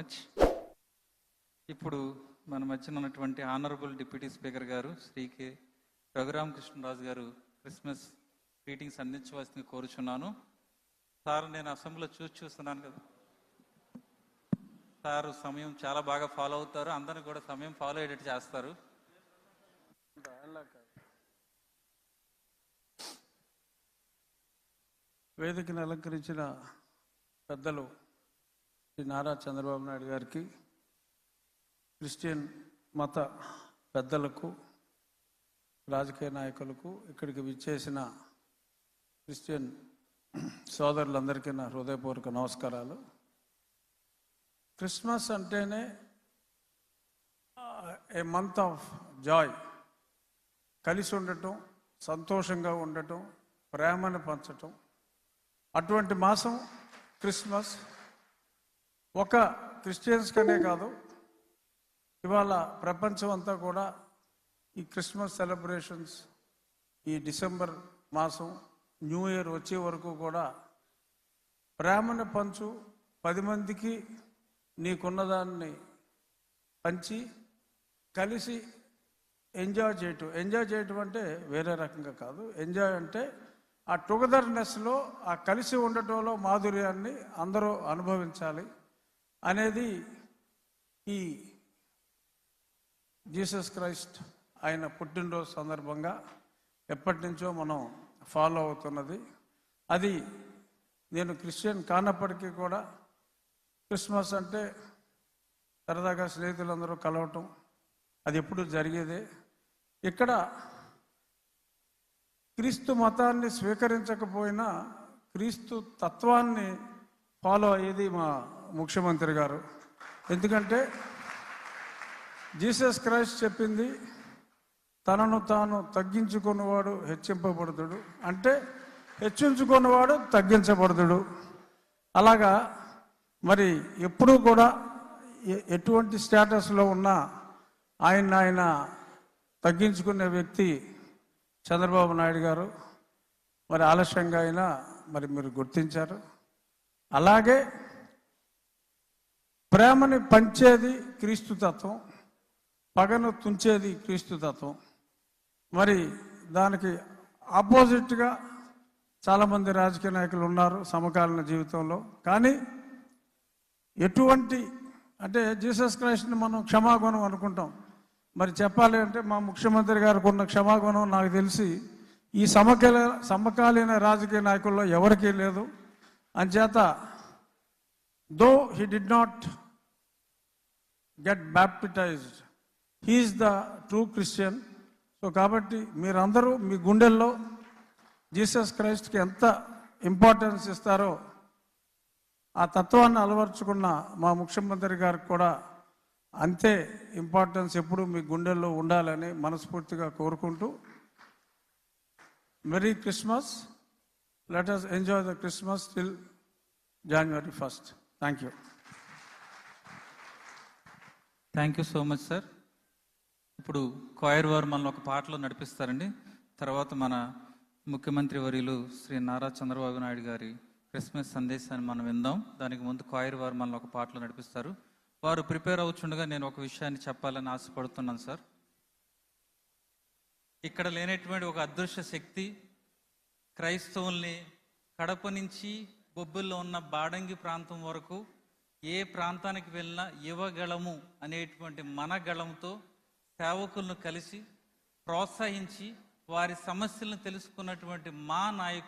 Much. ఇప్పుడు మన మధ్యన ఉన్నటువంటి ఆనరబుల్ డిప్యూటీ స్పీకర్ గారు శ్రీ కె రఘురామకృష్ణరాజు గారు క్రిస్మస్ గ్రీటింగ్స్ అందించవలసింది కోరుచున్నాను. సార్, నేను అసెంబ్లీలో చూస్తున్నాను కదా సార్, సమయం చాలా బాగా ఫాలో అవుతారు, అందరిని కూడా సమయం ఫాలో అయ్యేటట్టు చేస్తారు. వేదికను అలంకరించిన పెద్దలు శ్రీ నారా చంద్రబాబు నాయుడు గారికి, క్రిస్టియన్ మత పెద్దలకు, రాజకీయ నాయకులకు, ఇక్కడికి విచ్చేసిన క్రిస్టియన్ సోదరులందరికీ నా హృదయపూర్వక నమస్కారాలు. క్రిస్మస్ అంటేనే ఏ మంత్ ఆఫ్ జాయ్, కలిసి ఉండటం, సంతోషంగా ఉండటం, ప్రేమను పంచటం, అటువంటి మాసం క్రిస్మస్. ఒక క్రిస్టియన్స్ కనే కాదు, ఇవాళ ప్రపంచం అంతా కూడా ఈ క్రిస్మస్ సెలబ్రేషన్స్, ఈ డిసెంబర్ మాసం న్యూ ఇయర్ వచ్చే వరకు కూడా ప్రేమను పంచు, 10 మందికి నీకున్నదాన్ని పంచి కలిసి ఎంజాయ్ చేయటం అంటే వేరే రకంగా కాదు. ఎంజాయ్ అంటే ఆ టుగెదర్నెస్లో, ఆ కలిసి ఉండటంలో మాధుర్యాన్ని అందరూ అనుభవించాలి అనేది ఈ జీసస్ క్రైస్ట్ ఆయన పుట్టినరోజు సందర్భంగా ఎప్పటి నుంచో మనం ఫాలో అవుతున్నది. అది నేను క్రిస్టియన్ కానప్పటికీ కూడా క్రిస్మస్ అంటే సరదాగా స్నేహితులందరూ కలవటం, అది ఎప్పుడు జరిగేదే. ఇక్కడ క్రీస్తు మతాన్ని స్వీకరించకపోయినా క్రీస్తు తత్వాన్ని ఫాలో అయ్యేది మా ముఖ్యమంత్రి గారు. ఎందుకంటే జీసస్ క్రైస్ట్ చెప్పింది, తనను తాను తగ్గించుకున్నవాడు హెచ్చింపబడుతుడు, అంటే హెచ్చించుకున్నవాడు తగ్గించబడుతుడు. అలాగా మరి ఎప్పుడూ కూడా ఎటువంటి స్టేటస్లో ఉన్నా ఆయన తగ్గించుకునే వ్యక్తి చంద్రబాబు నాయుడు గారు. మరి ఆలస్యంగా అయినా మరి మీరు గుర్తించారు. అలాగే ప్రేమని పంచేది క్రీస్తు తత్వం, పగను తుంచేది క్రీస్తు తత్వం. మరి దానికి ఆపోజిట్గా చాలామంది రాజకీయ నాయకులు ఉన్నారు సమకాలీన జీవితంలో. కానీ ఎటువంటి అంటే జీసస్ క్రైస్ట్ని మనం క్షమాగుణం అనుకుంటాం. మరి చెప్పాలి అంటే మా ముఖ్యమంత్రి గారికి ఉన్న క్షమాగుణం నాకు తెలిసి ఈ సమకాలీన రాజకీయ నాయకుల్లో ఎవరికీ లేదు. అంచేత though he did not get baptized, he is the true Christian. So కాబట్టి మీరందరూ మీ గుండెల్లో జీసస్ క్రైస్ట్కి ఎంత ఇంపార్టెన్స్ ఇస్తారో ఆ తత్వాన్ని అలవర్చుకున్న మా ముఖ్యమంత్రి గారికి కూడా అంతే ఇంపార్టెన్స్ ఎప్పుడు మీ గుండెల్లో ఉండాలని మనస్ఫూర్తిగా కోరుకుంటూ, merry Christmas. Let us enjoy the Christmas till January 1st. Thank you. Thank you so much sir. ఇప్పుడు కాయర్ వారు మనల్ని ఒక పాటలో నడిపిస్తారండి. తర్వాత మన ముఖ్యమంత్రి వర్యులు శ్రీ నారా చంద్రబాబు నాయుడు గారి క్రిస్మస్ సందేశాన్ని మనం విందాం. దానికి ముందు కాయర్ వారు మనల్ని ఒక పాటలో నడిపిస్తారు. వారు ప్రిపేర్ అవుతుండగా నేను ఒక విషయాన్ని చెప్పాలని ఆశపడుతున్నాను సార్. ఇక్కడ లేనటువంటి ఒక అదృశ్య శక్తి క్రైస్తవుల్ని కడప నుంచి బొబ్బుల్లో ఉన్న బాడంగి ప్రాంతం వరకు ఏ ప్రాంతానికి వెళ్ళినా యువగళము అనేటువంటి మన గళంతో సేవకులను కలిసి ప్రోత్సహించి వారి సమస్యలను తెలుసుకున్నటువంటి మా నాయకుడు